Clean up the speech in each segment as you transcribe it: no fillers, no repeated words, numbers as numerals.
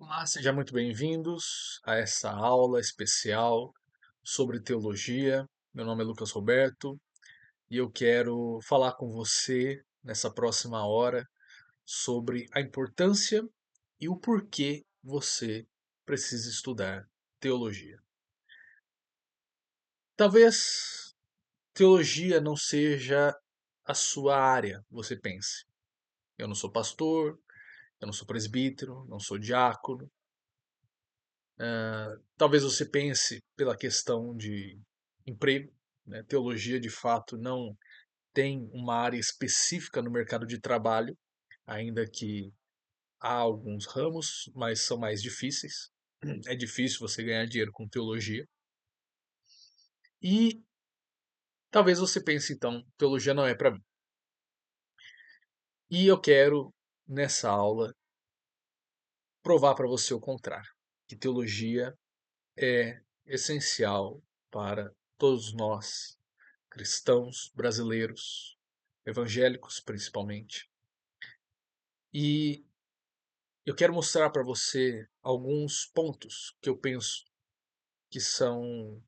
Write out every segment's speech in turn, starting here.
Olá, sejam muito bem-vindos a essa aula especial sobre teologia. Meu nome é Lucas Roberto e eu quero falar com você nessa próxima hora sobre a importância e o porquê você precisa estudar teologia. Talvez teologia não seja a sua área, você pense. Eu não sou pastor, eu não sou presbítero, não sou diácono. Talvez você pense pela questão de emprego, né? Teologia, de fato, não tem uma área específica no mercado de trabalho, ainda que há alguns ramos, mas são mais difíceis. É difícil você ganhar dinheiro com teologia. E talvez você pense, então, teologia não é para mim. E eu quero, nessa aula, provar para você o contrário, que teologia é essencial para todos nós cristãos brasileiros, evangélicos principalmente. E eu quero mostrar para você alguns pontos que eu penso que são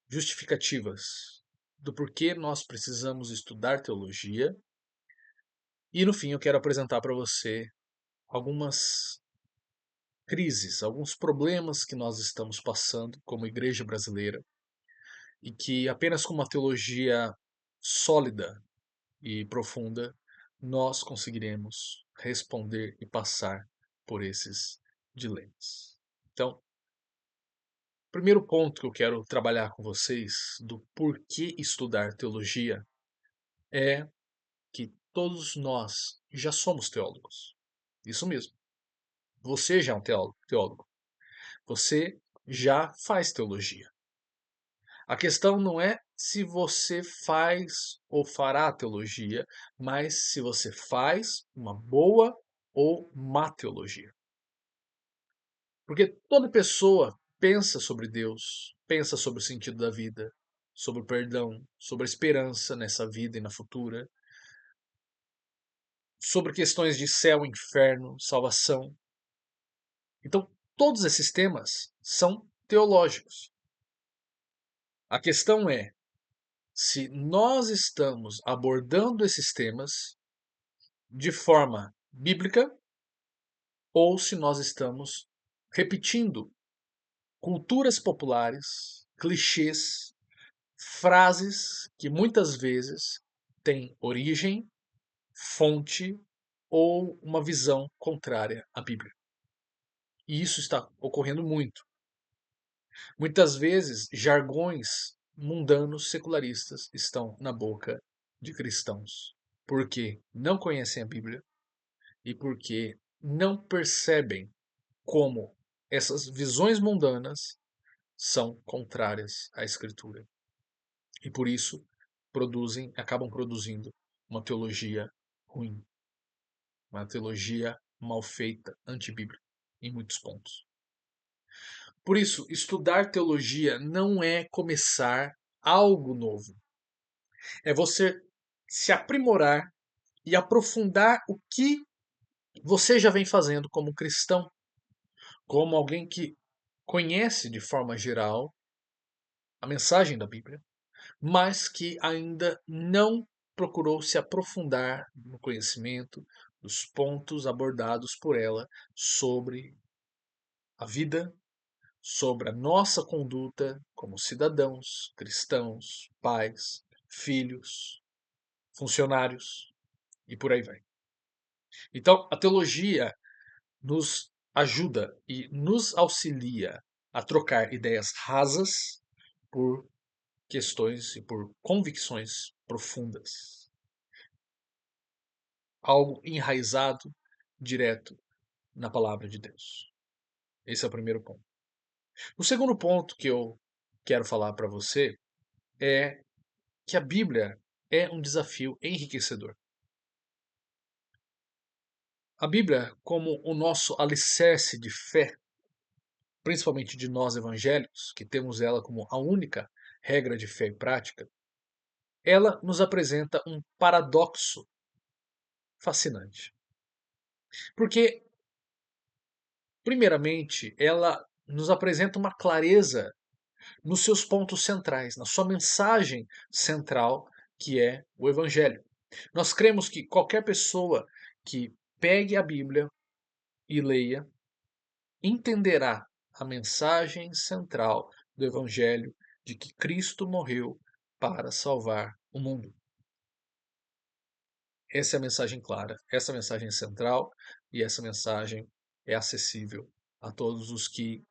justificativas do porquê nós precisamos estudar teologia. E no fim eu quero apresentar para você algumas crises, alguns problemas que nós estamos passando como igreja brasileira e que apenas com uma teologia sólida e profunda, nós conseguiremos responder e passar por esses dilemas. Então, o primeiro ponto que eu quero trabalhar com vocês do porquê estudar teologia é que todos nós já somos teólogos. Isso mesmo. Você já é um teólogo. Você já faz teologia. A questão não é se você faz ou fará teologia, mas se você faz uma boa ou má teologia. Porque toda pessoa pensa sobre Deus, pensa sobre o sentido da vida, sobre o perdão, sobre a esperança nessa vida e na futura, sobre questões de céu, inferno, salvação. Então, todos esses temas são teológicos. A questão é se nós estamos abordando esses temas de forma bíblica ou se nós estamos repetindo culturas populares, clichês, frases que muitas vezes têm origem, fonte ou uma visão contrária à Bíblia. E isso está ocorrendo muito. Muitas vezes, jargões mundanos secularistas estão na boca de cristãos, porque não conhecem a Bíblia e porque não percebem como essas visões mundanas são contrárias à Escritura. E por isso acabam produzindo uma teologia ruim, uma teologia mal feita, antibíblica, em muitos pontos. Por isso, estudar teologia não é começar algo novo. É você se aprimorar e aprofundar o que você já vem fazendo como cristão, como alguém que conhece de forma geral a mensagem da Bíblia, mas que ainda não procurou se aprofundar no conhecimento dos pontos abordados por ela sobre a vida, sobre a nossa conduta como cidadãos, cristãos, pais, filhos, funcionários e por aí vai. Então, a teologia nos ajuda e nos auxilia a trocar ideias rasas por questões e por convicções profundas. Algo enraizado direto na palavra de Deus. Esse é o primeiro ponto. O segundo ponto que eu quero falar para você é que a Bíblia é um desafio enriquecedor. A Bíblia, como o nosso alicerce de fé, principalmente de nós evangélicos, que temos ela como a única regra de fé e prática, ela nos apresenta um paradoxo fascinante. Porque Primeiramente, ela nos apresenta uma clareza nos seus pontos centrais, na sua mensagem central, que é o Evangelho. Nós cremos que qualquer pessoa que pegue a Bíblia e leia entenderá a mensagem central do Evangelho de que Cristo morreu para salvar o mundo. Essa é a mensagem clara, essa é a mensagem central e essa mensagem é acessível a todos os que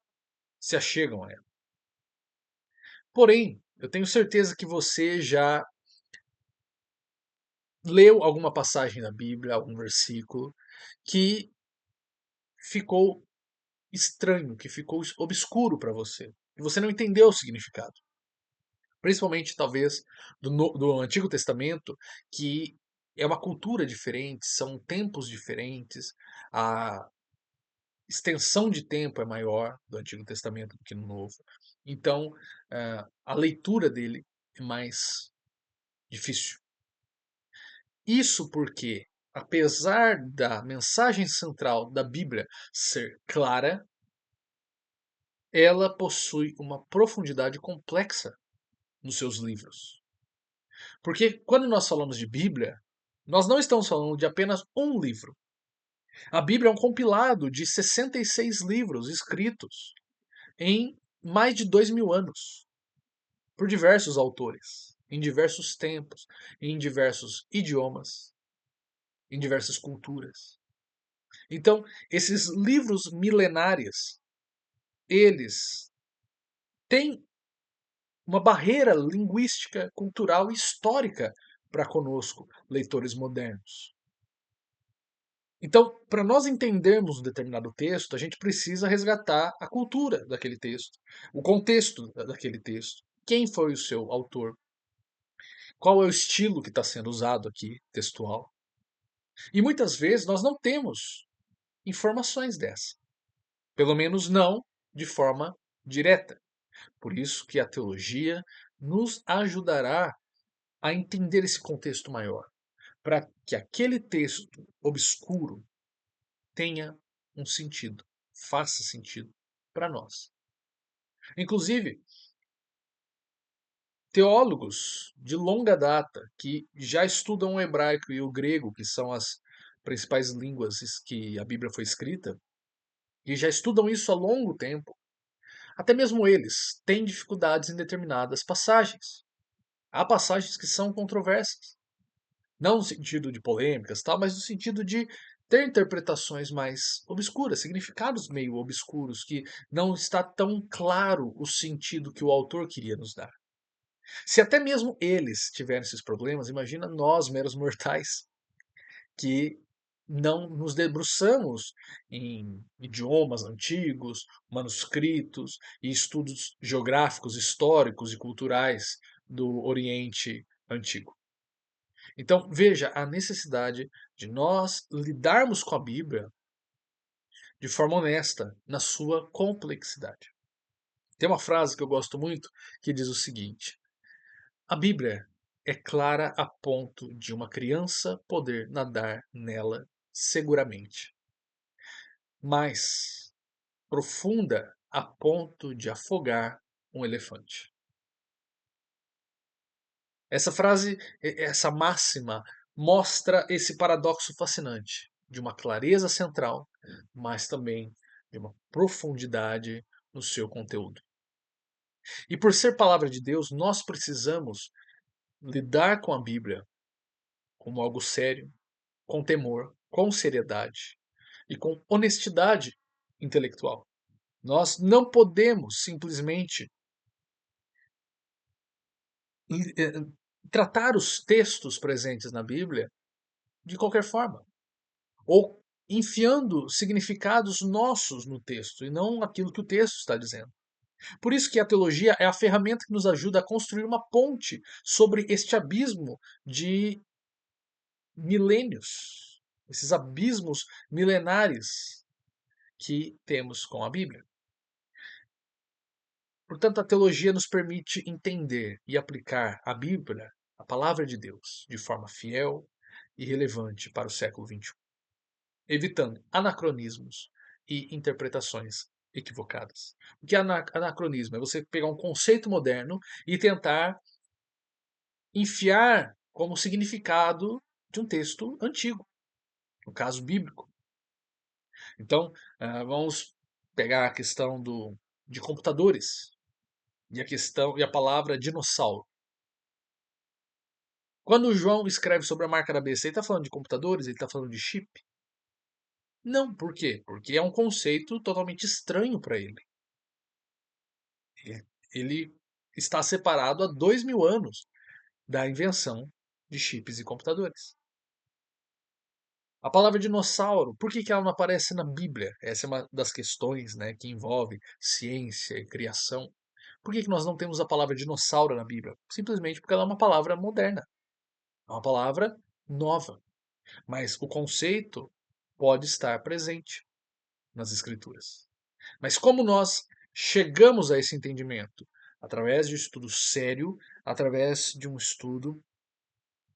se achegam a ela. Porém, eu tenho certeza que você já leu alguma passagem da Bíblia, algum versículo que ficou estranho, que ficou obscuro para você, e você não entendeu o significado. Principalmente, talvez, do Antigo Testamento, que é uma cultura diferente, são tempos diferentes, a extensão de tempo é maior do Antigo Testamento do que no Novo. Então, a leitura dele é mais difícil. Isso porque, apesar da mensagem central da Bíblia ser clara, ela possui uma profundidade complexa nos seus livros. Porque quando nós falamos de Bíblia, nós não estamos falando de apenas um livro. A Bíblia é um compilado de 66 livros escritos em mais de 2000 anos, por diversos autores, em diversos tempos, em diversos idiomas, em diversas culturas. Então, esses livros milenares, eles têm uma barreira linguística, cultural e histórica para conosco, leitores modernos. Então, para nós entendermos um determinado texto, a gente precisa resgatar a cultura daquele texto, o contexto daquele texto. Quem foi o seu autor? Qual é o estilo que está sendo usado aqui, textual? E muitas vezes nós não temos informações dessa. Pelo menos não de forma direta. Por isso que a teologia nos ajudará a entender esse contexto maior, para que aquele texto obscuro tenha um sentido, faça sentido para nós. Inclusive, teólogos de longa data que já estudam o hebraico e o grego, que são as principais línguas que a Bíblia foi escrita, e já estudam isso há longo tempo, até mesmo eles têm dificuldades em determinadas passagens. Há passagens que são controversas. Não no sentido de polêmicas, tal, mas no sentido de ter interpretações mais obscuras, significados meio obscuros, que não está tão claro o sentido que o autor queria nos dar. Se até mesmo eles tiverem esses problemas, imagina nós, meros mortais, que não nos debruçamos em idiomas antigos, manuscritos e estudos geográficos, históricos e culturais do Oriente Antigo. Então, veja a necessidade de nós lidarmos com a Bíblia de forma honesta, na sua complexidade. Tem uma frase que eu gosto muito que diz o seguinte: a Bíblia é clara a ponto de uma criança poder nadar nela seguramente, mas profunda a ponto de afogar um elefante. Essa frase, essa máxima, mostra esse paradoxo fascinante de uma clareza central, mas também de uma profundidade no seu conteúdo. E por ser palavra de Deus, nós precisamos lidar com a Bíblia como algo sério, com temor, com seriedade e com honestidade intelectual. Nós não podemos simplesmente eh, tratar os textos presentes na Bíblia de qualquer forma, ou enfiando significados nossos no texto e não aquilo que o texto está dizendo. Por isso que a teologia é a ferramenta que nos ajuda a construir uma ponte sobre este abismo de milênios, esses abismos milenares que temos com a Bíblia. Portanto, a teologia nos permite entender e aplicar a Bíblia, a palavra de Deus, de forma fiel e relevante para o século XXI, evitando anacronismos e interpretações equivocadas. O que é anacronismo? É você pegar um conceito moderno e tentar enfiar como significado de um texto antigo, no caso bíblico. Então, vamos pegar a questão de computadores e a palavra dinossauro. Quando o João escreve sobre a marca da besta, ele está falando de computadores? Ele está falando de chip? Não, por quê? Porque é um conceito totalmente estranho para ele. Ele está separado há 2000 anos da invenção de chips e computadores. A palavra dinossauro, por que ela não aparece na Bíblia? Essa é uma das questões, né, que envolve ciência e criação. Por que nós não temos a palavra dinossauro na Bíblia? Simplesmente porque ela é uma palavra moderna, é uma palavra nova. Mas o conceito pode estar presente nas Escrituras. Mas como nós chegamos a esse entendimento? Através de um estudo sério, através de um estudo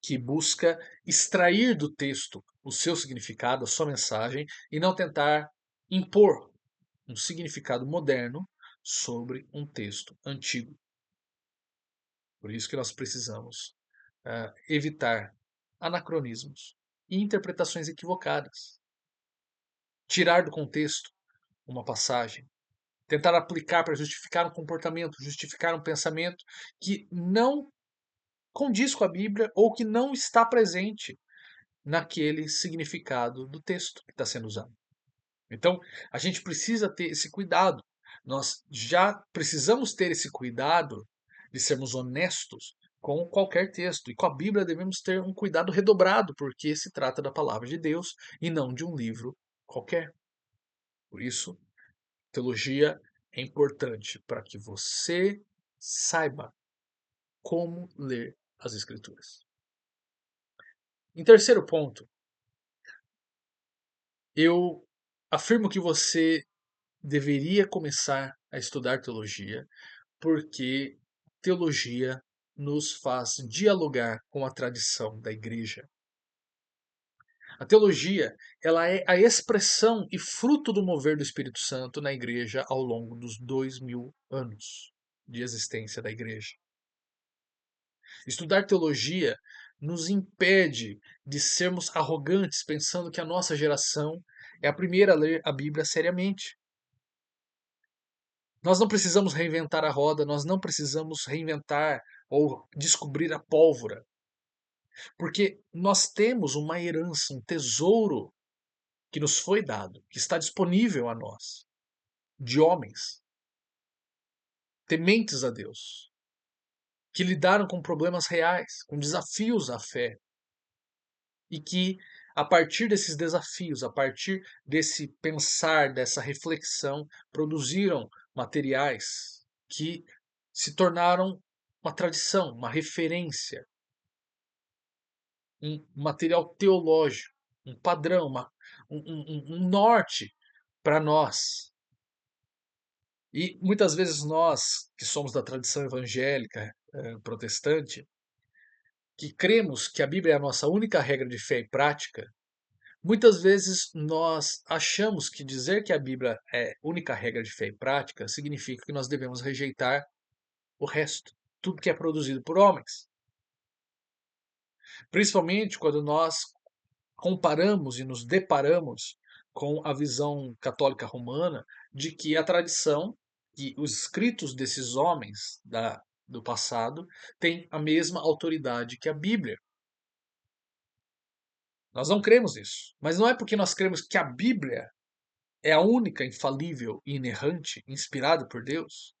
que busca extrair do texto o seu significado, a sua mensagem, e não tentar impor um significado moderno sobre um texto antigo. Por isso que nós precisamos evitar anacronismos e interpretações equivocadas. Tirar do contexto uma passagem, tentar aplicar para justificar um comportamento, justificar um pensamento que não condiz com a Bíblia ou que não está presente naquele significado do texto que está sendo usado. Então, a gente precisa ter esse cuidado. Nós já precisamos ter esse cuidado de sermos honestos com qualquer texto. E com a Bíblia devemos ter um cuidado redobrado, porque se trata da palavra de Deus e não de um livro qualquer. Por isso, teologia é importante para que você saiba como ler as Escrituras. Em terceiro ponto, eu afirmo que você deveria começar a estudar teologia, porque teologia nos faz dialogar com a tradição da igreja. A teologia, ela é a expressão e fruto do mover do Espírito Santo na igreja ao longo dos 2000 anos de existência da igreja. Estudar teologia nos impede de sermos arrogantes, pensando que a nossa geração é a primeira a ler a Bíblia seriamente. Nós não precisamos reinventar a roda, nós não precisamos reinventar ou descobrir a pólvora, porque nós temos uma herança, um tesouro que nos foi dado, que está disponível a nós, de homens tementes a Deus, que lidaram com problemas reais, com desafios à fé, e que, a partir desses desafios, a partir desse pensar, dessa reflexão, produziram materiais que se tornaram uma tradição, uma referência, um material teológico, um padrão, um norte para nós. E muitas vezes nós, que somos da tradição evangélica protestante, que cremos que a Bíblia é a nossa única regra de fé e prática, muitas vezes nós achamos que dizer que a Bíblia é única regra de fé e prática significa que nós devemos rejeitar o resto, tudo que é produzido por homens. Principalmente quando nós comparamos e nos deparamos com a visão católica romana de que a tradição e os escritos desses homens do passado têm a mesma autoridade que a Bíblia. Nós não cremos nisso. Mas não é porque nós cremos que a Bíblia é a única, infalível e inerrante, inspirada por Deus,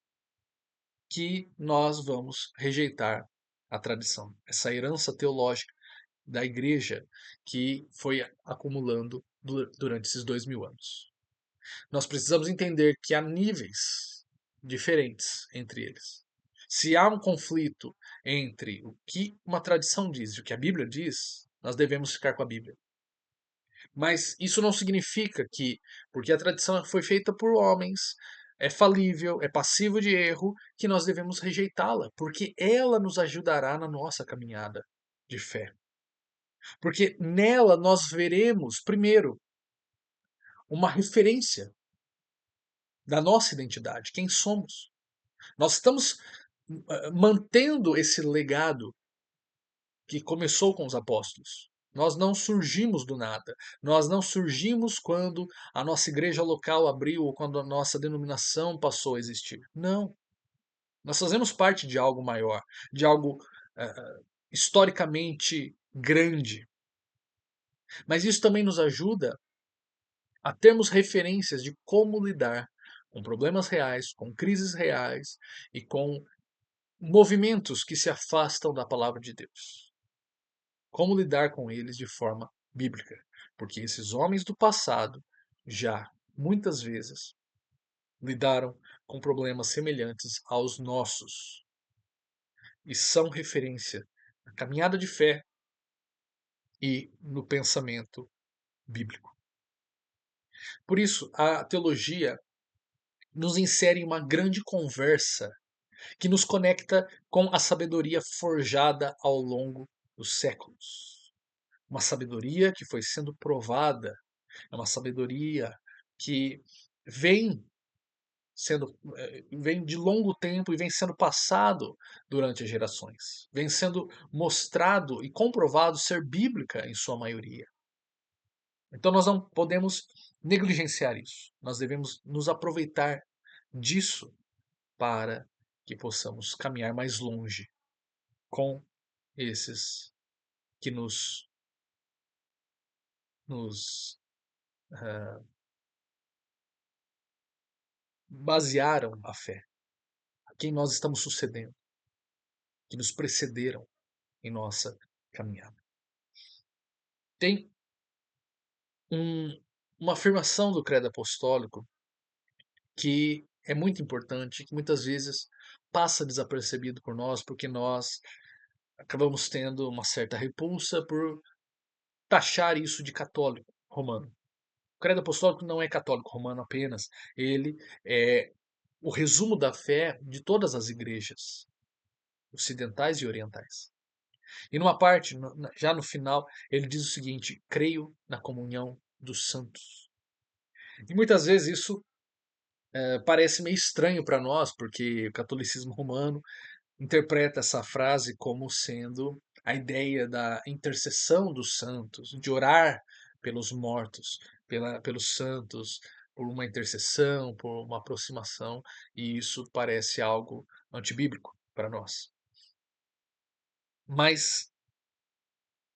que nós vamos rejeitar a tradição, essa herança teológica da igreja que foi acumulando durante esses 2000 anos. Nós precisamos entender que há níveis diferentes entre eles. Se há um conflito entre o que uma tradição diz e o que a Bíblia diz, nós devemos ficar com a Bíblia. Mas isso não significa que, porque a tradição foi feita por homens, é falível, é passivo de erro, que nós devemos rejeitá-la, porque ela nos ajudará na nossa caminhada de fé. Porque nela nós veremos, primeiro, uma referência da nossa identidade, quem somos. Nós estamos mantendo esse legado que começou com os apóstolos. Nós não surgimos do nada. Nós não surgimos quando a nossa igreja local abriu ou quando a nossa denominação passou a existir. Não. Nós fazemos parte de algo maior, de algo historicamente grande. Mas isso também nos ajuda a termos referências de como lidar com problemas reais, com crises reais e com movimentos que se afastam da palavra de Deus. Como lidar com eles de forma bíblica. Porque esses homens do passado já, muitas vezes, lidaram com problemas semelhantes aos nossos e são referência na caminhada de fé e no pensamento bíblico. Por isso, a teologia nos insere em uma grande conversa que nos conecta com a sabedoria forjada ao longo dos séculos. Uma sabedoria que foi sendo provada, é uma sabedoria que vem vem de longo tempo e vem sendo passado durante as gerações. Vem sendo mostrado e comprovado ser bíblica em sua maioria. Então nós não podemos negligenciar isso. Nós devemos nos aproveitar disso para que possamos caminhar mais longe com esses que nos basearam a fé, a quem nós estamos sucedendo, que nos precederam em nossa caminhada. Tem um, uma afirmação do credo apostólico que é muito importante, que muitas vezes passa desapercebido por nós, porque nós acabamos tendo uma certa repulsa por taxar isso de católico romano. O credo apostólico não é católico romano apenas, ele é o resumo da fé de todas as igrejas, ocidentais e orientais. E numa parte, já no final, ele diz o seguinte: creio na comunhão dos santos. E muitas vezes isso parece meio estranho para nós, porque o catolicismo romano interpreta essa frase como sendo a ideia da intercessão dos santos, de orar pelos mortos, pelos santos, por uma intercessão, por uma aproximação, e isso parece algo antibíblico para nós. Mas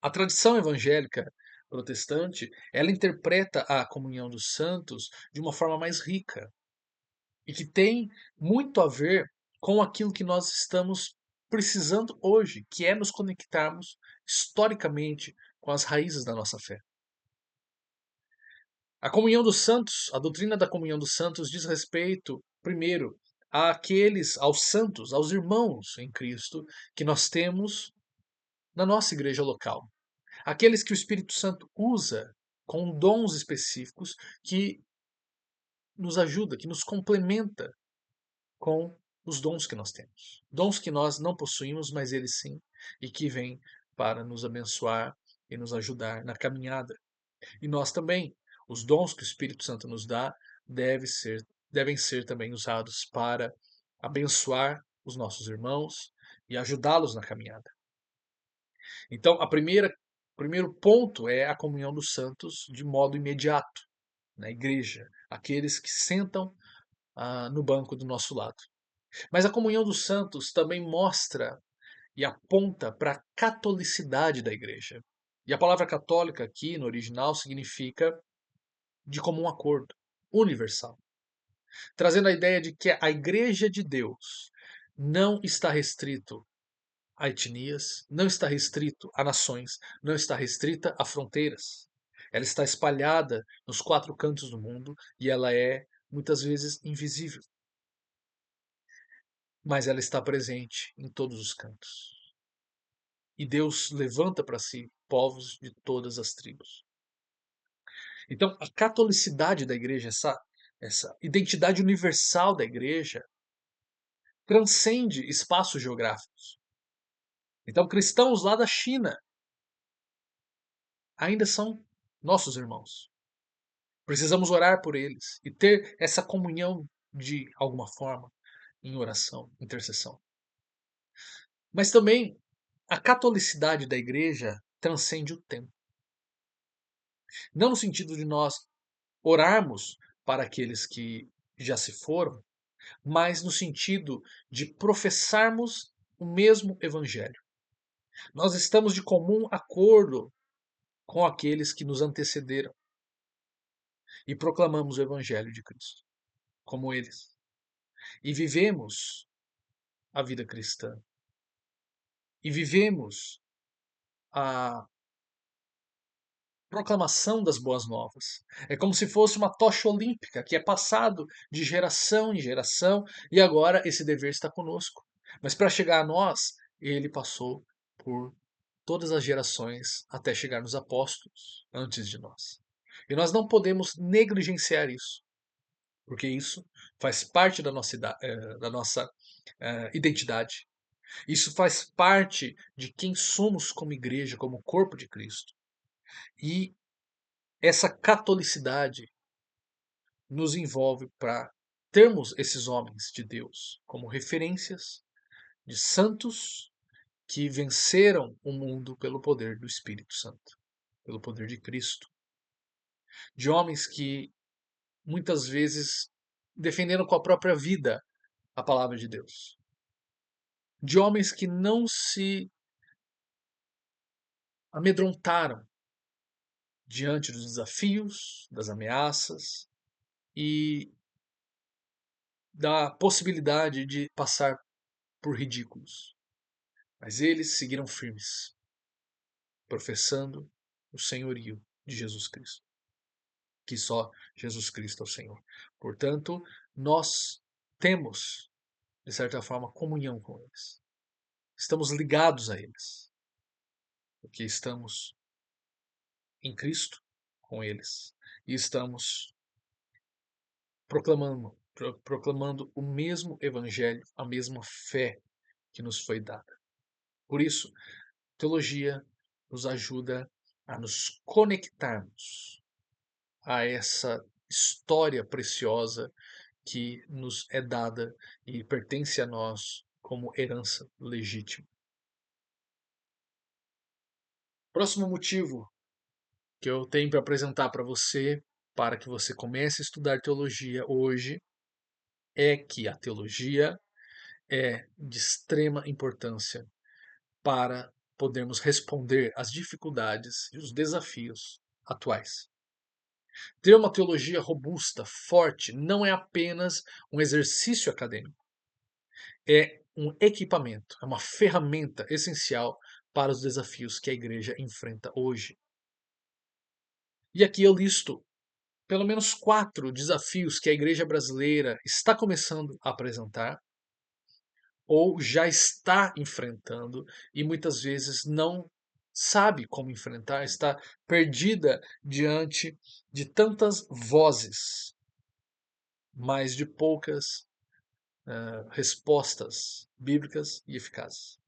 a tradição evangélica protestante, ela interpreta a comunhão dos santos de uma forma mais rica e que tem muito a ver com aquilo que nós estamos precisando hoje, que é nos conectarmos historicamente com as raízes da nossa fé. A comunhão dos santos, a doutrina da comunhão dos santos diz respeito, primeiro, aos santos, aos irmãos em Cristo que nós temos na nossa igreja local. Aqueles que o Espírito Santo usa com dons específicos que nos ajuda, que nos complementa com os dons que nós temos. Dons que nós não possuímos, mas eles sim, e que vêm para nos abençoar e nos ajudar na caminhada. E nós também, os dons que o Espírito Santo nos dá, devem ser também usados para abençoar os nossos irmãos e ajudá-los na caminhada. Então, o primeiro ponto é a comunhão dos santos de modo imediato, na igreja, aqueles que sentam no banco do nosso lado. Mas a comunhão dos santos também mostra e aponta para a catolicidade da igreja. E a palavra católica aqui no original significa de comum acordo, universal, trazendo a ideia de que a igreja de Deus não está restrito a etnias, não está restrito a nações, não está restrita a fronteiras. Ela está espalhada nos quatro cantos do mundo e ela é muitas vezes invisível, mas ela está presente em todos os cantos. E Deus levanta para si povos de todas as tribos. Então, a catolicidade da igreja, essa identidade universal da igreja, transcende espaços geográficos. Então, cristãos lá da China ainda são nossos irmãos. Precisamos orar por eles e ter essa comunhão de alguma forma, em oração, intercessão. Mas também a catolicidade da igreja transcende o tempo. Não no sentido de nós orarmos para aqueles que já se foram, mas no sentido de professarmos o mesmo evangelho. Nós estamos de comum acordo com aqueles que nos antecederam e proclamamos o evangelho de Cristo, como eles. E vivemos a vida cristã. E vivemos a proclamação das boas novas. É como se fosse uma tocha olímpica que é passado de geração em geração e agora esse dever está conosco. Mas para chegar a nós, ele passou por todas as gerações até chegar nos apóstolos antes de nós. E nós não podemos negligenciar isso, porque isso faz parte da nossa identidade. Isso faz parte de quem somos como igreja, como corpo de Cristo. E essa catolicidade nos envolve para termos esses homens de Deus como referências de santos que venceram o mundo pelo poder do Espírito Santo, pelo poder de Cristo. De homens que muitas vezes defenderam com a própria vida a palavra de Deus. De homens que não se amedrontaram diante dos desafios, das ameaças e da possibilidade de passar por ridículos. Mas eles seguiram firmes, professando o senhorio de Jesus Cristo, que só Jesus Cristo é o Senhor. Portanto, nós temos, de certa forma, comunhão com eles. Estamos ligados a eles, porque estamos em Cristo com eles e estamos proclamando o mesmo evangelho, a mesma fé que nos foi dada. Por isso, teologia nos ajuda a nos conectarmos a essa história preciosa que nos é dada e pertence a nós como herança legítima. Próximo motivo que eu tenho para apresentar para você, para que você comece a estudar teologia hoje, é que a teologia é de extrema importância para podermos responder às dificuldades e os desafios atuais. Ter uma teologia robusta, forte, não é apenas um exercício acadêmico, é um equipamento, é uma ferramenta essencial para os desafios que a igreja enfrenta hoje. E aqui eu listo pelo menos 4 desafios que a igreja brasileira está começando a apresentar ou já está enfrentando e muitas vezes não sabe como enfrentar, está perdida diante de tantas vozes, mas de poucas respostas bíblicas e eficazes.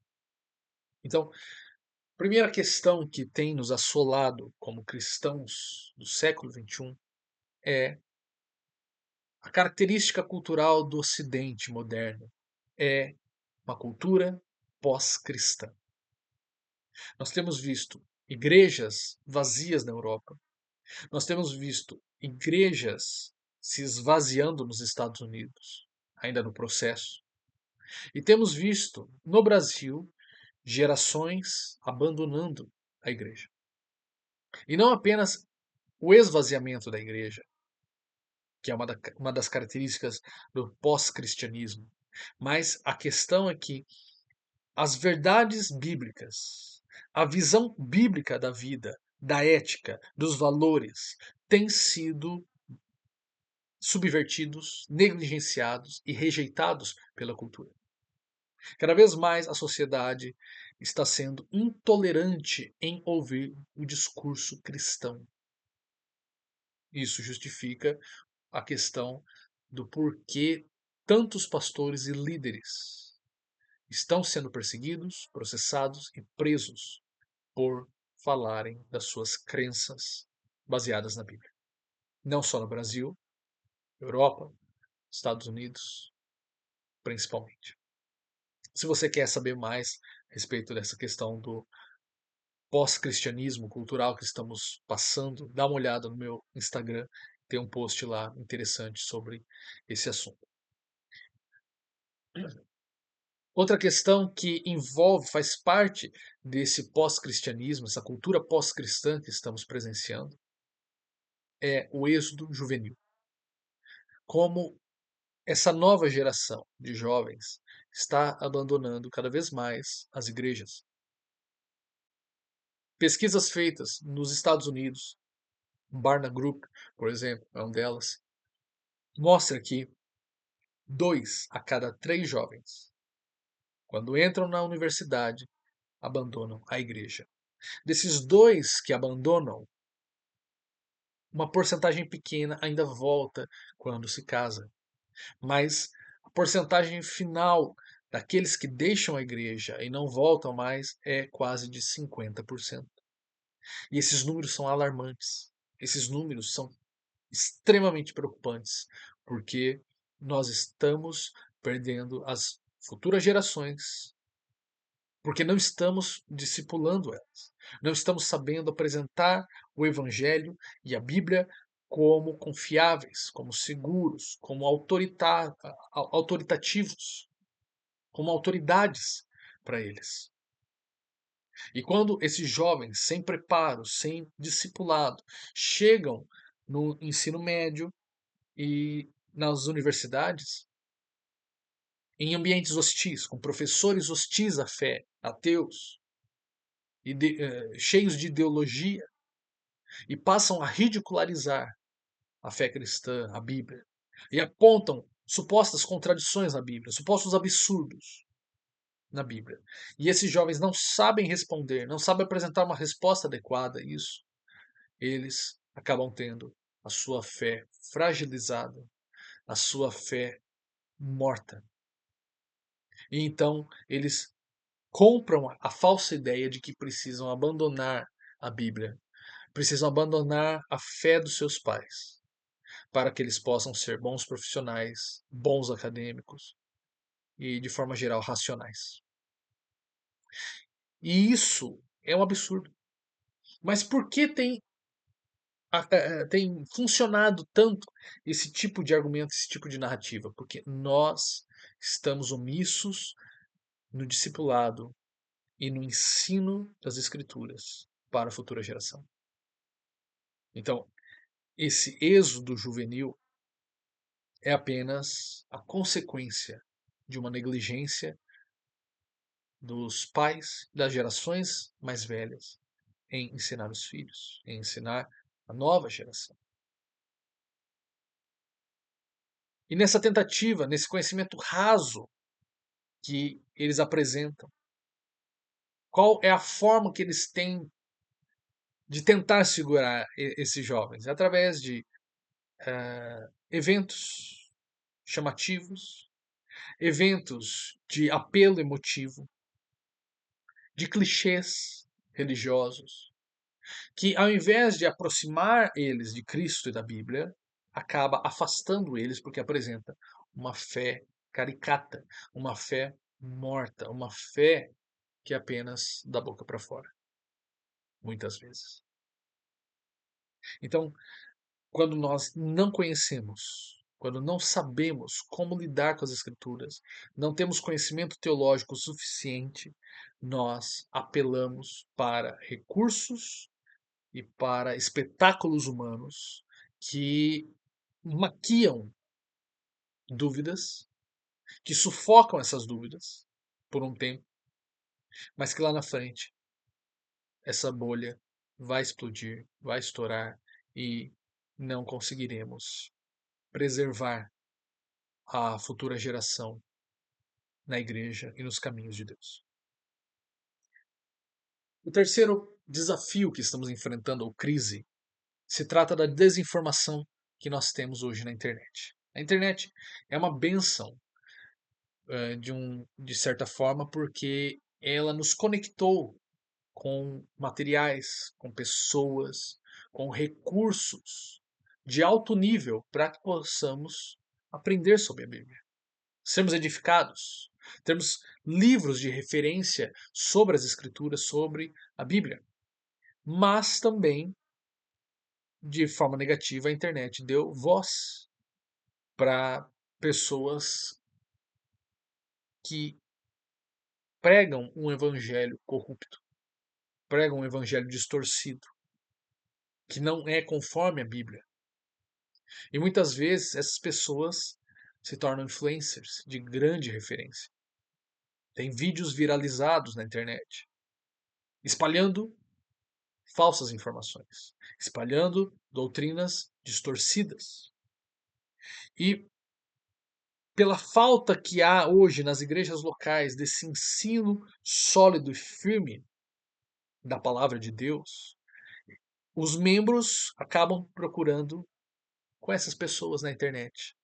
Então, a primeira questão que tem nos assolado como cristãos do século XXI é a característica cultural do Ocidente moderno. É uma cultura pós-cristã. Nós temos visto igrejas vazias na Europa. Nós temos visto igrejas se esvaziando nos Estados Unidos, ainda no processo. E temos visto no Brasil gerações abandonando a igreja. E não apenas o esvaziamento da igreja, que é uma das características do pós-cristianismo, mas a questão é que as verdades bíblicas, a visão bíblica da vida, da ética, dos valores, têm sido subvertidos, negligenciados e rejeitados pela cultura. Cada vez mais a sociedade está sendo intolerante em ouvir o discurso cristão. Isso justifica a questão do porquê tantos pastores e líderes estão sendo perseguidos, processados e presos por falarem das suas crenças baseadas na Bíblia. Não só no Brasil, Europa, Estados Unidos, principalmente. Se você quer saber mais a respeito dessa questão do pós-cristianismo cultural que estamos passando, dá uma olhada no meu Instagram, tem um post lá interessante sobre esse assunto. Outra questão que envolve, faz parte desse pós-cristianismo, essa cultura pós-cristã que estamos presenciando, é o êxodo juvenil. Como essa nova geração de jovens está abandonando cada vez mais as igrejas. Pesquisas feitas nos Estados Unidos, Barna Group, por exemplo, é uma delas, mostra que 2 a cada 3 jovens, quando entram na universidade, abandonam a igreja. Desses 2 que abandonam, uma porcentagem pequena ainda volta quando se casa. Mas a porcentagem final daqueles que deixam a igreja e não voltam mais é quase de 50%. E esses números são alarmantes. Esses números são extremamente preocupantes, porque nós estamos perdendo as futuras gerações, porque não estamos discipulando elas. Não estamos sabendo apresentar o Evangelho e a Bíblia como confiáveis, como seguros, como autoritativos, como autoridades para eles. E quando esses jovens, sem preparo, sem discipulado, chegam no ensino médio e nas universidades, em ambientes hostis, com professores hostis à fé, ateus, cheios de ideologia, e passam a ridicularizar a fé cristã, a Bíblia, e apontam supostas contradições na Bíblia, supostos absurdos na Bíblia. E esses jovens não sabem responder, não sabem apresentar uma resposta adequada a isso. Eles acabam tendo a sua fé fragilizada, a sua fé morta. E então eles compram a falsa ideia de que precisam abandonar a Bíblia, precisam abandonar a fé dos seus pais, para que eles possam ser bons profissionais, bons acadêmicos e, de forma geral, racionais. E isso é um absurdo. Mas por que tem funcionado tanto esse tipo de argumento, esse tipo de narrativa? Porque nós estamos omissos no discipulado e no ensino das Escrituras para a futura geração. Então, esse êxodo juvenil é apenas a consequência de uma negligência dos pais das gerações mais velhas em ensinar os filhos, em ensinar a nova geração. E nessa tentativa, nesse conhecimento raso que eles apresentam, qual é a forma que eles têm de tentar segurar esses jovens? Através de eventos chamativos, eventos de apelo emotivo, de clichês religiosos, que ao invés de aproximar eles de Cristo e da Bíblia, acaba afastando eles porque apresenta uma fé caricata, uma fé morta, uma fé que é apenas da boca para fora, muitas vezes. Então, quando nós não conhecemos, quando não sabemos como lidar com as Escrituras, não temos conhecimento teológico suficiente, nós apelamos para recursos e para espetáculos humanos que maquiam dúvidas, que sufocam essas dúvidas por um tempo, mas que lá na frente essa bolha vai explodir, vai estourar e não conseguiremos preservar a futura geração na igreja e nos caminhos de Deus. O terceiro desafio que estamos enfrentando, ou crise, se trata da desinformação que nós temos hoje na internet. A internet é uma benção, de certa forma, porque ela nos conectou com materiais, com pessoas, com recursos de alto nível para que possamos aprender sobre a Bíblia, sermos edificados, termos livros de referência sobre as Escrituras, sobre a Bíblia. Mas também, de forma negativa, a internet deu voz para pessoas que pregam um evangelho corrupto, pregam um evangelho distorcido, que não é conforme a Bíblia. E muitas vezes essas pessoas se tornam influencers de grande referência. Tem vídeos viralizados na internet, espalhando falsas informações, espalhando doutrinas distorcidas. E pela falta que há hoje nas igrejas locais desse ensino sólido e firme da palavra de Deus, os membros acabam procurando com essas pessoas na internet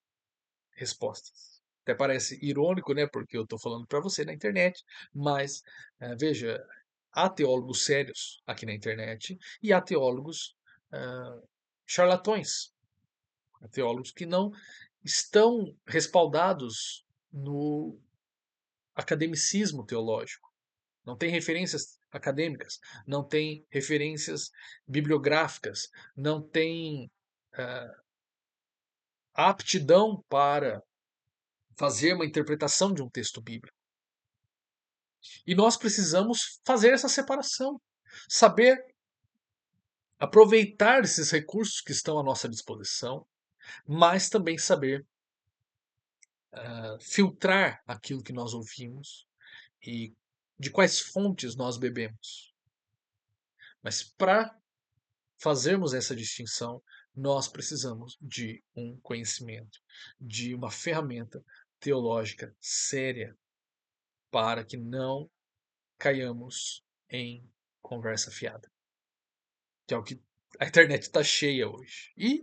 respostas. Até parece irônico, né? Porque eu estou falando para você na internet, mas veja, há teólogos sérios aqui na internet e há teólogos charlatões, há teólogos que não estão respaldados no academicismo teológico, não tem referências acadêmicas, não tem referências bibliográficas, não tem aptidão para fazer uma interpretação de um texto bíblico. E nós precisamos fazer essa separação, saber aproveitar esses recursos que estão à nossa disposição, mas também saber filtrar aquilo que nós ouvimos e de quais fontes nós bebemos. Mas para fazermos essa distinção, nós precisamos de um conhecimento, de uma ferramenta teológica séria para que não caiamos em conversa fiada, que é o que a internet está cheia hoje. E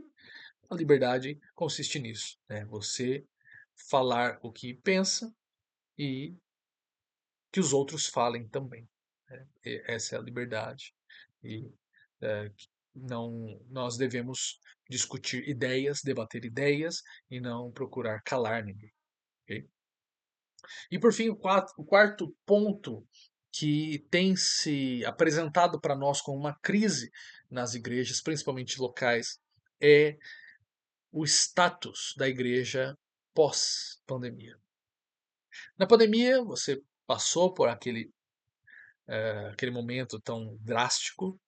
a liberdade consiste nisso, né? Você falar o que pensa e que os outros falem também, né? Essa é a liberdade. E não, nós devemos discutir ideias, debater ideias e não procurar calar ninguém. Okay? E por fim, o quarto ponto que tem se apresentado para nós como uma crise nas igrejas, principalmente locais, é o status da igreja pós-pandemia. Na pandemia, você passou por aquele momento tão drástico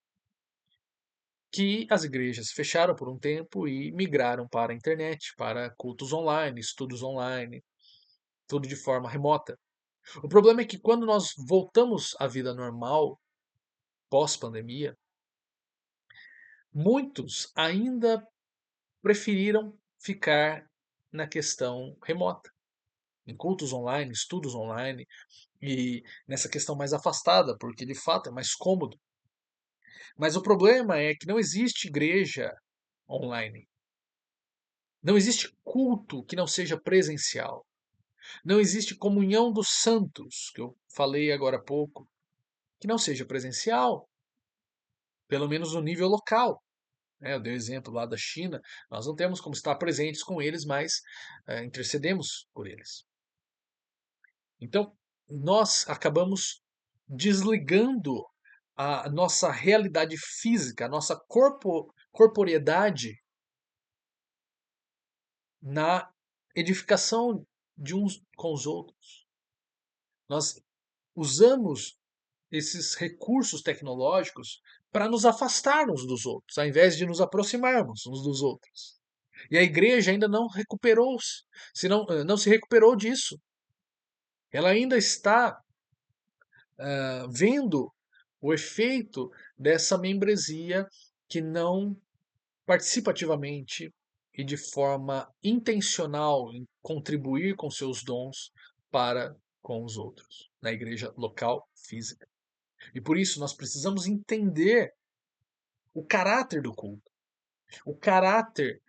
que as igrejas fecharam por um tempo e migraram para a internet, para cultos online, estudos online, tudo de forma remota. O problema é que quando nós voltamos à vida normal, pós-pandemia, muitos ainda preferiram ficar na questão remota, em cultos online, estudos online e nessa questão mais afastada, porque de fato é mais cômodo. Mas o problema é que não existe igreja online. Não existe culto que não seja presencial. Não existe comunhão dos santos, que eu falei agora há pouco, que não seja presencial, pelo menos no nível local. Eu dei o exemplo lá da China, nós não temos como estar presentes com eles, mas intercedemos por eles. Então, nós acabamos desligando a nossa realidade física, a nossa corporeidade na edificação de uns com os outros. Nós usamos esses recursos tecnológicos para nos afastar uns dos outros, ao invés de nos aproximarmos uns dos outros. E a igreja ainda não recuperou-se, não se recuperou disso. Ela ainda está vendo o efeito dessa membresia que não participa ativamente e de forma intencional em contribuir com seus dons para com os outros, na igreja local física. E por isso nós precisamos entender o caráter do culto, o caráter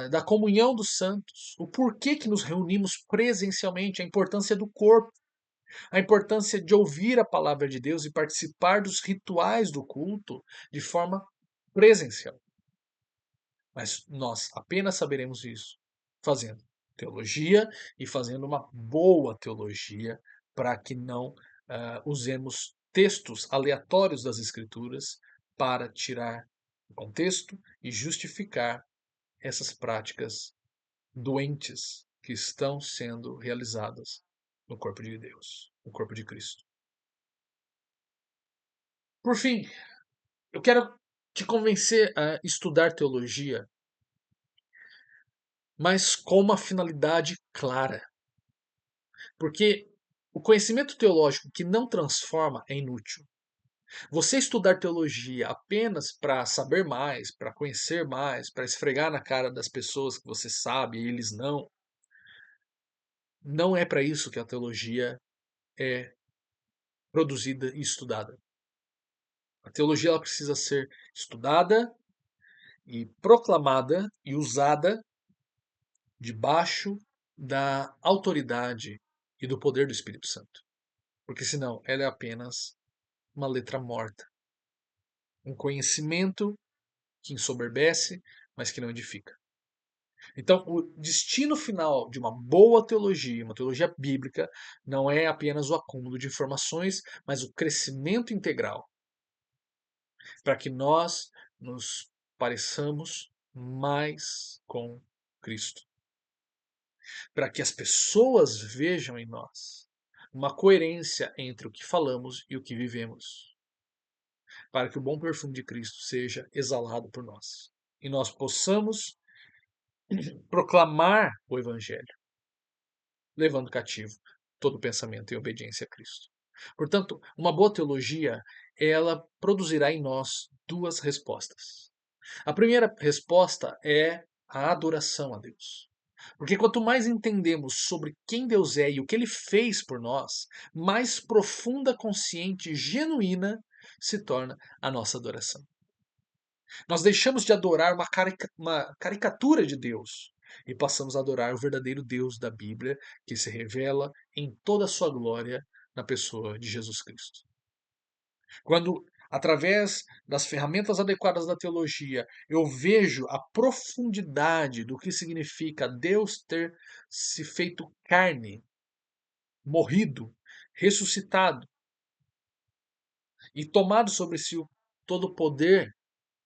da comunhão dos santos, o porquê que nos reunimos presencialmente, a importância do corpo, a importância de ouvir a palavra de Deus e participar dos rituais do culto de forma presencial. Mas nós apenas saberemos isso fazendo. teologia e fazendo uma boa teologia para que não usemos textos aleatórios das Escrituras para tirar o contexto e justificar essas práticas doentes que estão sendo realizadas no corpo de Deus, no corpo de Cristo. Por fim, eu quero te convencer a estudar teologia, mas com uma finalidade clara. Porque o conhecimento teológico que não transforma é inútil. Você estudar teologia apenas para saber mais, para conhecer mais, para esfregar na cara das pessoas que você sabe e eles não, não é para isso que a teologia é produzida e estudada. A teologia ela precisa ser estudada e proclamada e usada debaixo da autoridade e do poder do Espírito Santo. Porque senão ela é apenas uma letra morta, um conhecimento que ensoberbece, mas que não edifica. Então, o destino final de uma boa teologia, uma teologia bíblica, não é apenas o acúmulo de informações, mas o crescimento integral, para que nós nos pareçamos mais com Cristo, para que as pessoas vejam em nós uma coerência entre o que falamos e o que vivemos, para que o bom perfume de Cristo seja exalado por nós e nós possamos proclamar o Evangelho, levando cativo todo pensamento em obediência a Cristo. Portanto, uma boa teologia, ela produzirá em nós duas respostas. A primeira resposta é a adoração a Deus. Porque quanto mais entendemos sobre quem Deus é e o que ele fez por nós, mais profunda, consciente e genuína se torna a nossa adoração. Nós deixamos de adorar uma caricatura de Deus e passamos a adorar o verdadeiro Deus da Bíblia, que se revela em toda a sua glória na pessoa de Jesus Cristo. Quando, através das ferramentas adequadas da teologia, eu vejo a profundidade do que significa Deus ter se feito carne, morrido, ressuscitado e tomado sobre si todo o poder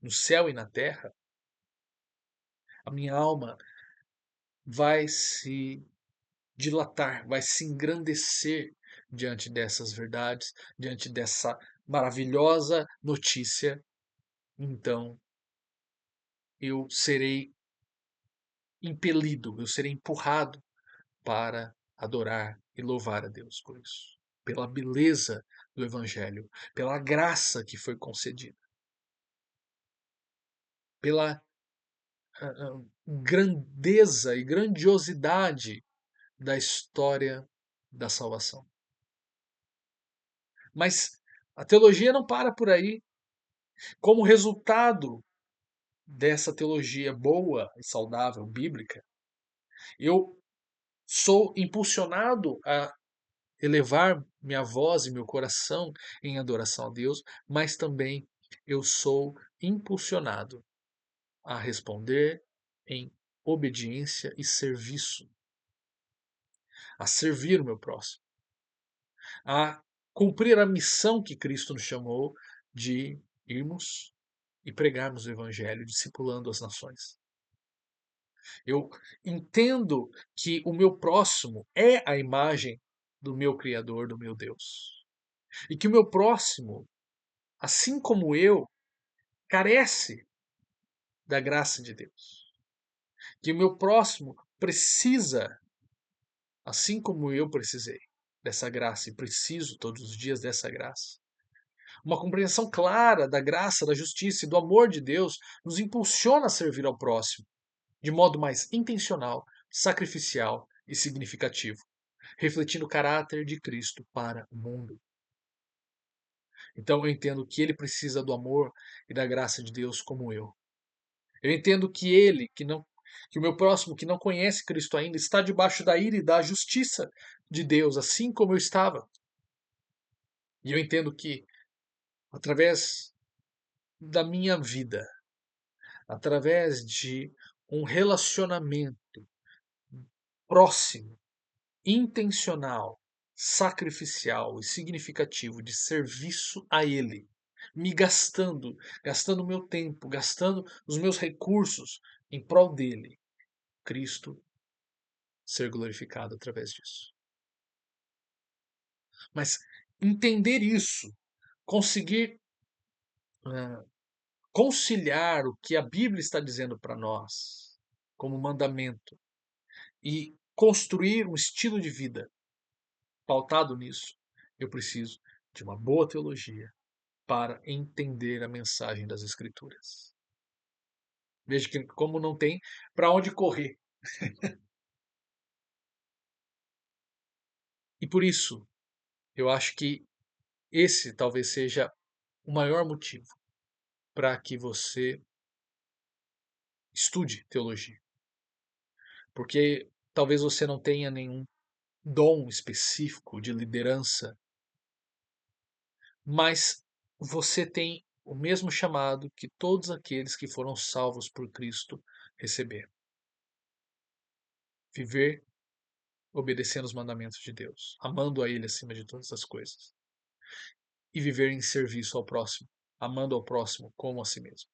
no céu e na terra, a minha alma vai se dilatar, vai se engrandecer diante dessas verdades, diante dessa maravilhosa notícia. Então, eu serei impelido, eu serei empurrado para adorar e louvar a Deus por isso, pela beleza do Evangelho, pela graça que foi concedida, pela grandeza e grandiosidade da história da salvação. Mas a teologia não para por aí. Como resultado dessa teologia boa e saudável bíblica, eu sou impulsionado a elevar minha voz e meu coração em adoração a Deus, mas também eu sou impulsionado a responder em obediência e serviço, a servir o meu próximo, a cumprir a missão que Cristo nos chamou de irmos e pregarmos o Evangelho, discipulando as nações. Eu entendo que o meu próximo é a imagem do meu Criador, do meu Deus. E que o meu próximo, assim como eu, carece da graça de Deus. Que o meu próximo precisa, assim como eu precisei, dessa graça e preciso todos os dias dessa graça. Uma compreensão clara da graça, da justiça e do amor de Deus nos impulsiona a servir ao próximo de modo mais intencional, sacrificial e significativo, refletindo o caráter de Cristo para o mundo. Então eu entendo que ele precisa do amor e da graça de Deus como eu. Eu entendo que que o meu próximo que não conhece Cristo ainda está debaixo da ira e da justiça de Deus, assim como eu estava. E eu entendo que através da minha vida, através de um relacionamento próximo, intencional, sacrificial e significativo de serviço a Ele, me gastando o meu tempo, gastando os meus recursos em prol dele, Cristo ser glorificado através disso. Mas entender isso, conseguir ah, conciliar o que a Bíblia está dizendo para nós como mandamento e construir um estilo de vida pautado nisso, eu preciso de uma boa teologia para entender a mensagem das Escrituras. Veja que como não tem para onde correr. E por isso, eu acho que esse talvez seja o maior motivo para que você estude teologia. Porque talvez você não tenha nenhum dom específico de liderança, mas você tem o mesmo chamado que todos aqueles que foram salvos por Cristo receberam. Viver obedecendo os mandamentos de Deus, amando a Ele acima de todas as coisas. E viver em serviço ao próximo, amando ao próximo como a si mesmo.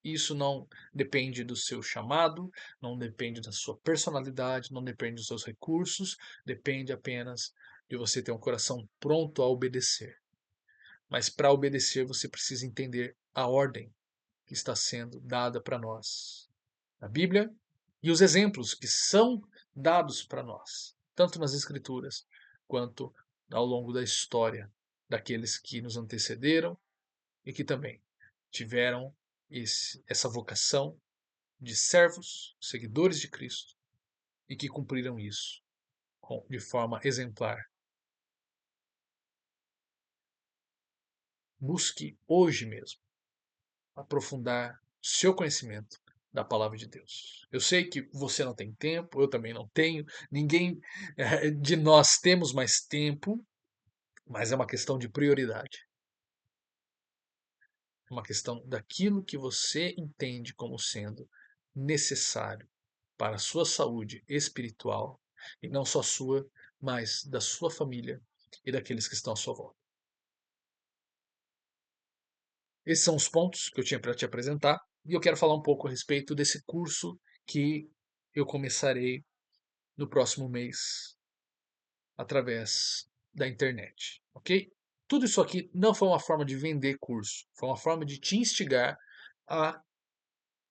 Isso não depende do seu chamado, não depende da sua personalidade, não depende dos seus recursos, depende apenas de você ter um coração pronto a obedecer. Mas para obedecer, você precisa entender a ordem que está sendo dada para nós na Bíblia e os exemplos que são dados para nós, tanto nas Escrituras quanto ao longo da história daqueles que nos antecederam e que também tiveram essa vocação de servos, seguidores de Cristo e que cumpriram isso de forma exemplar. Busque hoje mesmo aprofundar seu conhecimento da palavra de Deus. Eu sei que você não tem tempo, eu também não tenho, ninguém de nós temos mais tempo, mas é uma questão de prioridade. É uma questão daquilo que você entende como sendo necessário para a sua saúde espiritual, e não só sua, mas da sua família e daqueles que estão à sua volta. Esses são os pontos que eu tinha para te apresentar e eu quero falar um pouco a respeito desse curso que eu começarei no próximo mês através da internet, ok? Tudo isso aqui não foi uma forma de vender curso, foi uma forma de te instigar a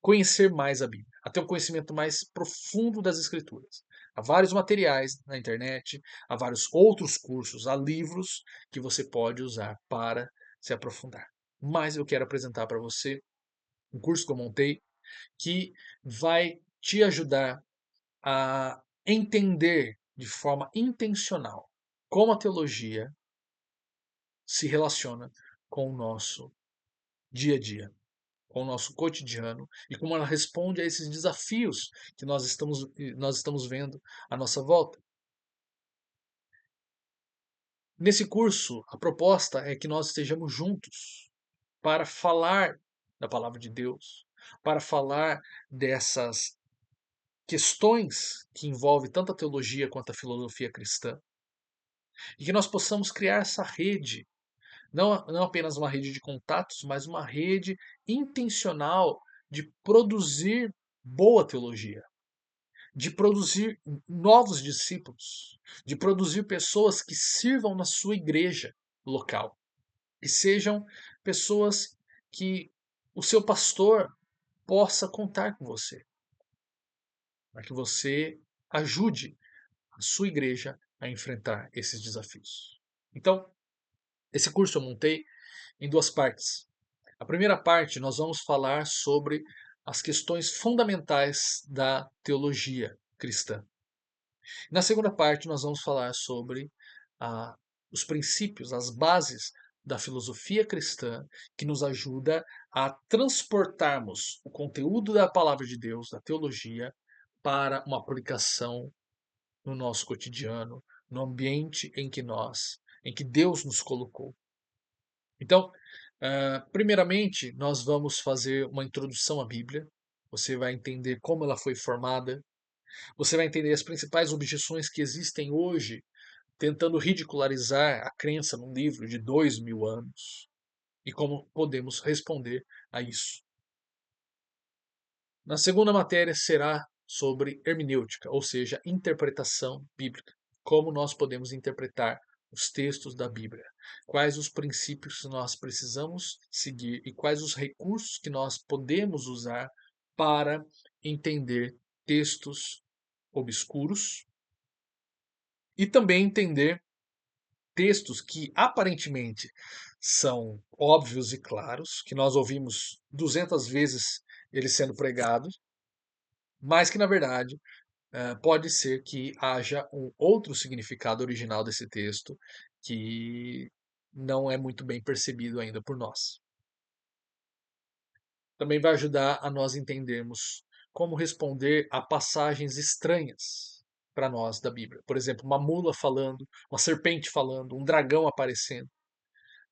conhecer mais a Bíblia, a ter um conhecimento mais profundo das Escrituras. Há vários materiais na internet, há vários outros cursos, há livros que você pode usar para se aprofundar. Mas eu quero apresentar para você um curso que eu montei que vai te ajudar a entender de forma intencional como a teologia se relaciona com o nosso dia a dia, com o nosso cotidiano e como ela responde a esses desafios que nós estamos vendo à nossa volta. Nesse curso, a proposta é que nós estejamos juntos para falar da palavra de Deus, para falar dessas questões que envolvem tanto a teologia quanto a filosofia cristã, e que nós possamos criar essa rede, não apenas uma rede de contatos, mas uma rede intencional de produzir boa teologia, de produzir novos discípulos, de produzir pessoas que sirvam na sua igreja local, que sejam pessoas que o seu pastor possa contar com você, para que você ajude a sua igreja a enfrentar esses desafios. Então, esse curso eu montei em duas partes. A primeira parte, nós vamos falar sobre as questões fundamentais da teologia cristã. Na segunda parte, nós vamos falar sobre ah, os princípios, as bases da filosofia cristã que nos ajuda a transportarmos o conteúdo da palavra de Deus, da teologia, para uma aplicação no nosso cotidiano, no ambiente em que Deus nos colocou. Então, primeiramente, nós vamos fazer uma introdução à Bíblia. Você vai entender como ela foi formada, Você vai entender as principais objeções que existem hoje, tentando ridicularizar a crença num livro de 2000 anos e como podemos responder a isso. Na segunda matéria será sobre hermenêutica, ou seja, interpretação bíblica. Como nós podemos interpretar os textos da Bíblia? Quais os princípios que nós precisamos seguir e quais os recursos que nós podemos usar para entender textos obscuros e também entender textos que aparentemente são óbvios e claros, que nós ouvimos 200 vezes ele sendo pregado, mas que na verdade pode ser que haja um outro significado original desse texto que não é muito bem percebido ainda por nós. Também vai ajudar a nós entendermos como responder a passagens estranhas para nós da Bíblia. Por exemplo, uma mula falando, uma serpente falando, um dragão aparecendo.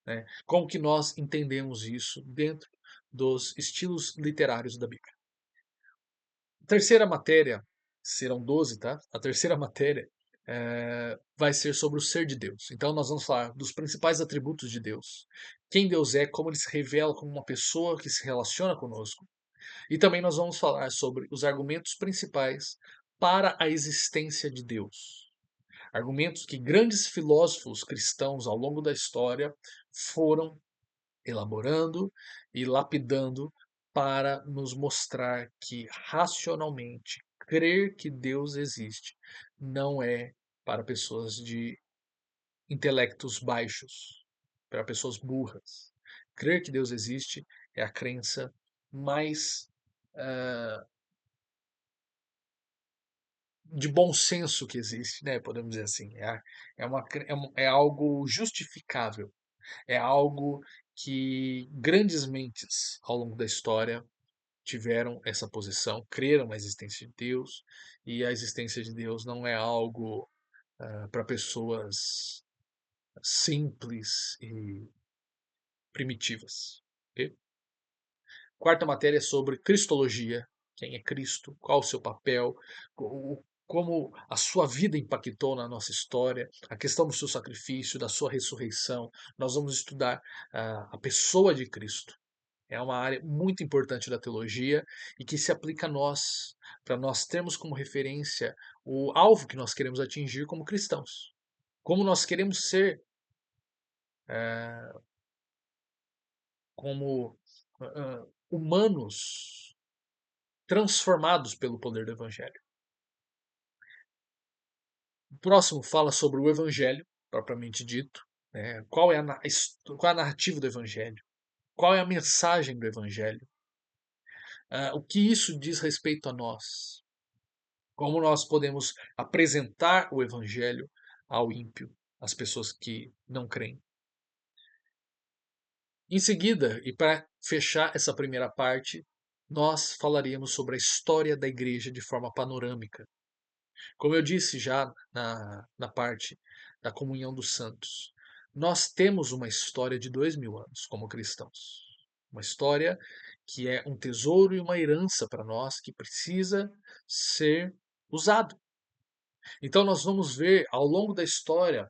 Né? Como que nós entendemos isso dentro dos estilos literários da Bíblia? A terceira matéria, serão 12, tá? A terceira matéria vai ser sobre o ser de Deus. Então nós vamos falar dos principais atributos de Deus, quem Deus é, como ele se revela como uma pessoa que se relaciona conosco. E também nós vamos falar sobre os argumentos principais para a existência de Deus. Argumentos que grandes filósofos cristãos ao longo da história foram elaborando e lapidando para nos mostrar que racionalmente crer que Deus existe não é para pessoas de intelectos baixos, para pessoas burras. Crer que Deus existe é a crença mais de bom senso que existe, né? Podemos dizer assim. É algo justificável. É algo que grandes mentes ao longo da história tiveram essa posição, creram na existência de Deus, e a existência de Deus não é algo para pessoas simples e primitivas. Ok? Quarta matéria é sobre Cristologia, quem é Cristo, qual o seu papel, como a sua vida impactou na nossa história, a questão do seu sacrifício, da sua ressurreição. Nós vamos estudar a pessoa de Cristo. É uma área muito importante da teologia e que se aplica a nós, para nós termos como referência o alvo que nós queremos atingir como cristãos. Como nós queremos ser como humanos transformados pelo poder do Evangelho. O próximo fala sobre o Evangelho, propriamente dito. Né? Qual é a narrativa do Evangelho? Qual é a mensagem do Evangelho? O que isso diz respeito a nós? Como nós podemos apresentar o Evangelho ao ímpio, às pessoas que não creem? Em seguida, e para fechar essa primeira parte, nós falaríamos sobre a história da igreja de forma panorâmica. Como eu disse já na parte da comunhão dos santos, nós temos uma história de 2000 anos como cristãos. Uma história que é um tesouro e uma herança para nós que precisa ser usado. Então nós vamos ver ao longo da história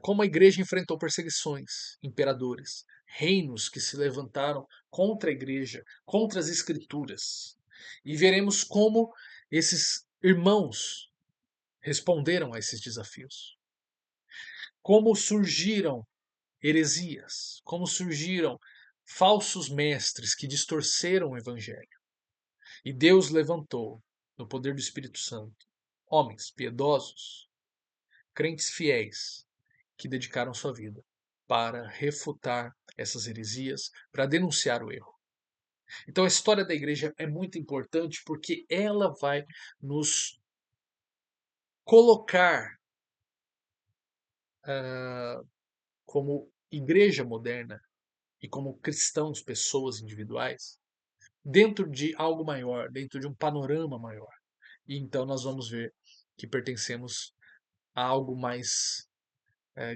como a igreja enfrentou perseguições, imperadores, reinos que se levantaram contra a igreja, contra as escrituras. E veremos como esses irmãos responderam a esses desafios. Como surgiram heresias, como surgiram falsos mestres que distorceram o evangelho. E Deus levantou, no poder do Espírito Santo, homens piedosos, crentes fiéis, que dedicaram sua vida para refutar essas heresias, para denunciar o erro. Então a história da igreja é muito importante porque ela vai nos colocar como igreja moderna e como cristãos, pessoas individuais, dentro de algo maior, dentro de um panorama maior. E então nós vamos ver que pertencemos a algo mais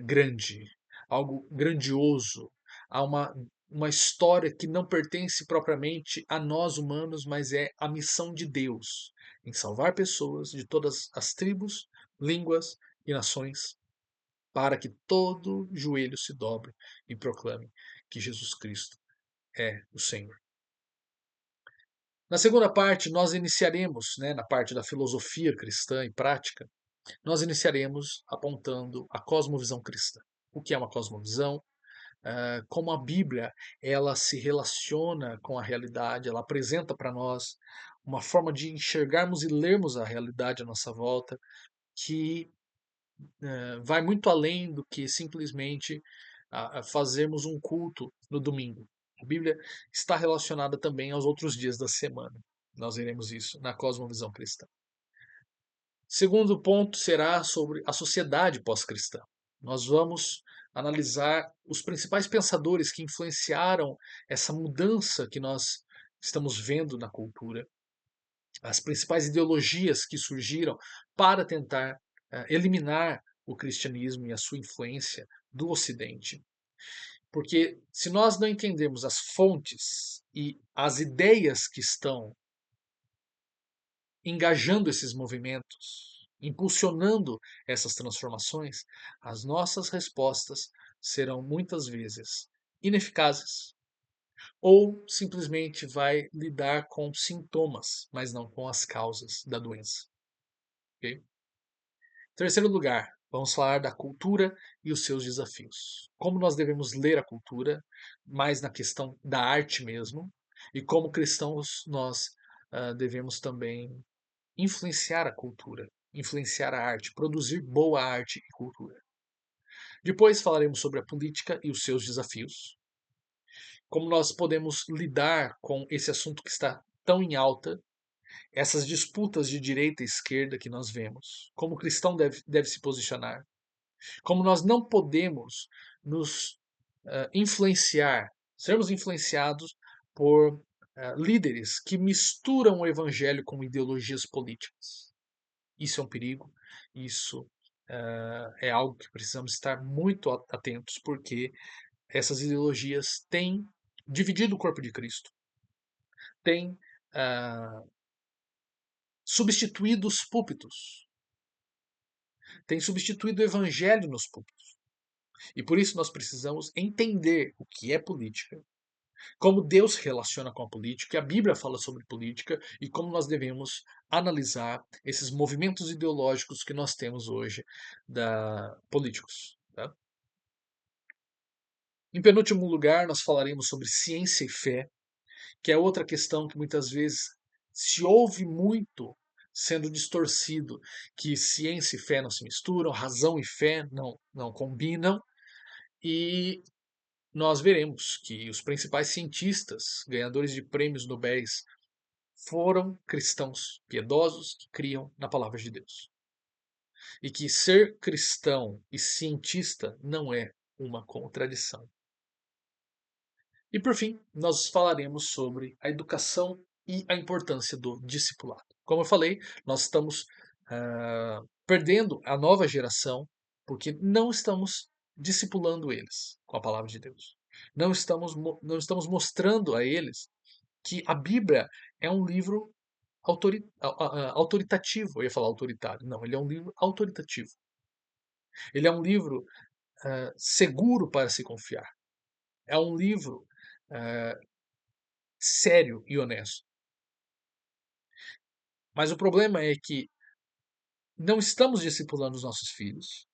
grande, algo grandioso, a uma uma história que não pertence propriamente a nós humanos, mas é a missão de Deus em salvar pessoas de todas as tribos, línguas e nações, para que todo joelho se dobre e proclame que Jesus Cristo é o Senhor. Na segunda parte, nós iniciaremos, na parte da filosofia cristã e prática, nós iniciaremos apontando a cosmovisão cristã. O que é uma cosmovisão? Como a Bíblia ela se relaciona com a realidade, ela apresenta para nós uma forma de enxergarmos e lermos a realidade à nossa volta que vai muito além do que simplesmente fazermos um culto no domingo. A Bíblia está relacionada também aos outros dias da semana. Nós veremos isso na cosmovisão cristã. Segundo ponto será sobre a sociedade pós-cristã. Nós vamos analisar os principais pensadores que influenciaram essa mudança que nós estamos vendo na cultura, as principais ideologias que surgiram para tentar eliminar o cristianismo e a sua influência do Ocidente. Porque se nós não entendermos as fontes e as ideias que estão engajando esses movimentos, impulsionando essas transformações, as nossas respostas serão muitas vezes ineficazes ou simplesmente vai lidar com sintomas, mas não com as causas da doença. Okay? Terceiro lugar, vamos falar da cultura e os seus desafios. Como nós devemos ler a cultura, mais na questão da arte mesmo, e como cristãos nós devemos também influenciar a cultura, influenciar a arte, produzir boa arte e cultura. Depois falaremos sobre a política e os seus desafios, como nós podemos lidar com esse assunto que está tão em alta, essas disputas de direita e esquerda que nós vemos, como o cristão deve se posicionar, como nós não podemos nos influenciar, sermos influenciados por líderes que misturam o evangelho com ideologias políticas. Isso é um perigo, isso é algo que precisamos estar muito atentos, porque essas ideologias têm dividido o corpo de Cristo, têm substituído os púlpitos, têm substituído o evangelho nos púlpitos. E por isso nós precisamos entender o que é política, como Deus se relaciona com a política, a Bíblia fala sobre política e como nós devemos analisar esses movimentos ideológicos que nós temos hoje políticos. Tá? Em penúltimo lugar, nós falaremos sobre ciência e fé, que é outra questão que muitas vezes se ouve muito sendo distorcido, que ciência e fé não se misturam, razão e fé não combinam, e nós veremos que os principais cientistas, ganhadores de prêmios Nobel, foram cristãos piedosos que criam na palavra de Deus. E que ser cristão e cientista não é uma contradição. E por fim, nós falaremos sobre a educação e a importância do discipulado. Como eu falei, nós estamos perdendo a nova geração porque não estamos discipulando eles com a palavra de Deus. Não estamos mostrando a eles que a Bíblia é um livro autoritativo. Eu ia falar autoritário. Não, ele é um livro autoritativo. Ele é um livro seguro para se confiar. É um livro sério e honesto. Mas o problema é que não estamos discipulando os nossos filhos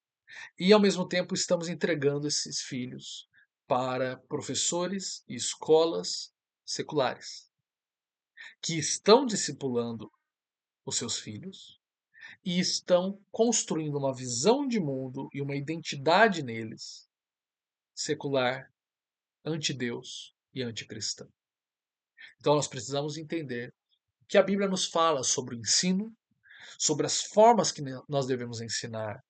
e, ao mesmo tempo, estamos entregando esses filhos para professores e escolas seculares que estão discipulando os seus filhos e estão construindo uma visão de mundo e uma identidade neles secular, anti-Deus e anticristã. Então nós precisamos entender que a Bíblia nos fala sobre o ensino, sobre as formas que nós devemos ensinar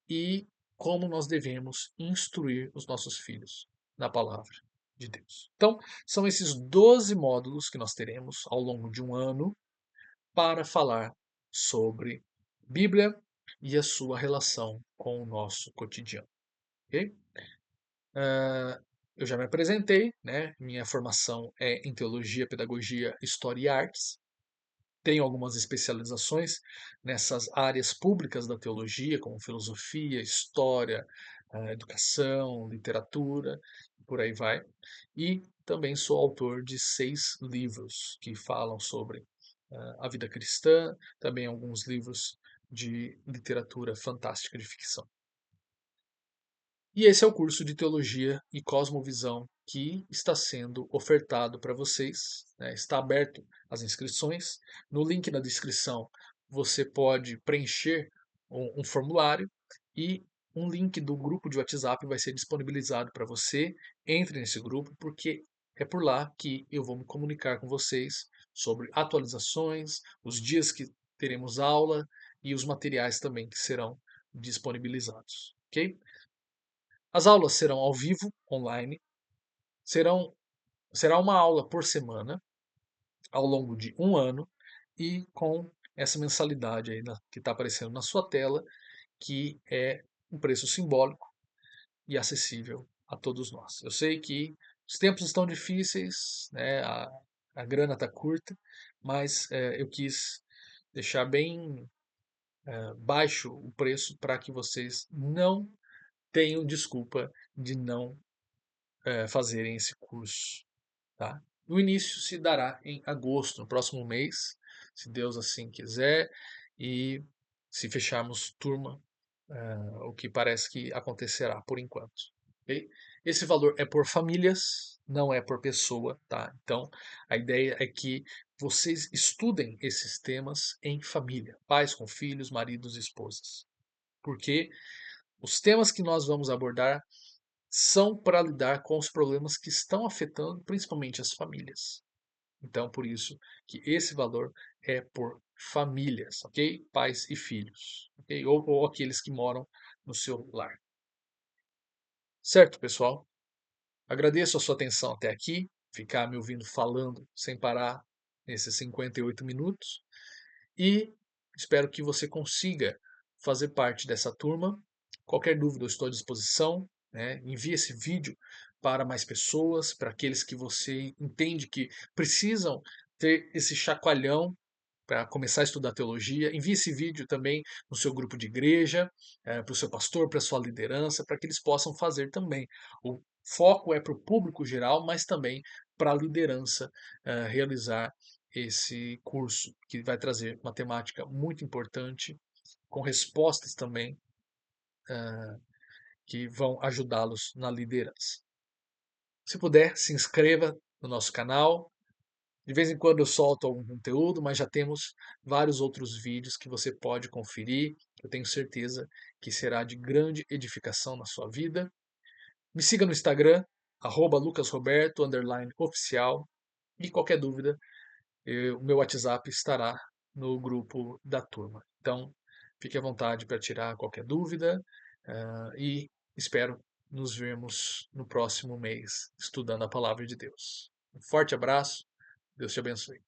e como nós devemos instruir os nossos filhos na palavra de Deus. Então, são esses 12 módulos que nós teremos ao longo de um ano para falar sobre Bíblia e a sua relação com o nosso cotidiano. Okay? eu já me apresentei, né? Minha formação é em teologia, pedagogia, história e artes. Tenho algumas especializações nessas áreas públicas da teologia, como filosofia, história, educação, literatura, por aí vai. E também sou autor de 6 livros que falam sobre a vida cristã, também alguns livros de literatura fantástica de ficção. E esse é o curso de Teologia e Cosmovisão que está sendo ofertado para vocês, né? Está aberto as inscrições. No link na descrição você pode preencher um formulário e um link do grupo de WhatsApp vai ser disponibilizado para você. Entre nesse grupo, porque é por lá que eu vou me comunicar com vocês sobre atualizações, os dias que teremos aula e os materiais também que serão disponibilizados, ok? As aulas serão ao vivo, online, serão, será uma aula por semana, ao longo de um ano, e com essa mensalidade aí que está aparecendo na sua tela, que é um preço simbólico e acessível a todos nós. Eu sei que os tempos estão difíceis, né, a grana está curta, mas eu quis deixar bem baixo o preço para que vocês não tenham desculpa de não fazerem esse curso. Tá? O início se dará em agosto, no próximo mês, se Deus assim quiser, e se fecharmos turma, o que parece que acontecerá por enquanto. Okay? Esse valor é por famílias, não é por pessoa, tá? Então, a ideia é que vocês estudem esses temas em família, pais com filhos, maridos e esposas. Porque os temas que nós vamos abordar são para lidar com os problemas que estão afetando principalmente as famílias. Então, por isso que esse valor é por famílias, ok? Pais e filhos, ok? Ou aqueles que moram no seu lar. Certo, pessoal? Agradeço a sua atenção até aqui, ficar me ouvindo falando sem parar nesses 58 minutos. E espero que você consiga fazer parte dessa turma. Qualquer dúvida, eu estou à disposição. Né? Envie esse vídeo para mais pessoas, para aqueles que você entende que precisam ter esse chacoalhão para começar a estudar teologia. Envie esse vídeo também no seu grupo de igreja, para o seu pastor, para a sua liderança, para que eles possam fazer também. O foco é para o público geral, mas também para a liderança realizar esse curso, que vai trazer uma temática muito importante, com respostas também que vão ajudá-los na liderança. Se puder, se inscreva no nosso canal. De vez em quando eu solto algum conteúdo, mas já temos vários outros vídeos que você pode conferir. Eu tenho certeza que será de grande edificação na sua vida. Me siga no Instagram, @lucasroberto_oficial. E qualquer dúvida, o meu WhatsApp estará no grupo da turma. Então, fique à vontade para tirar qualquer dúvida e espero nos vermos no próximo mês estudando a palavra de Deus. Um forte abraço, Deus te abençoe.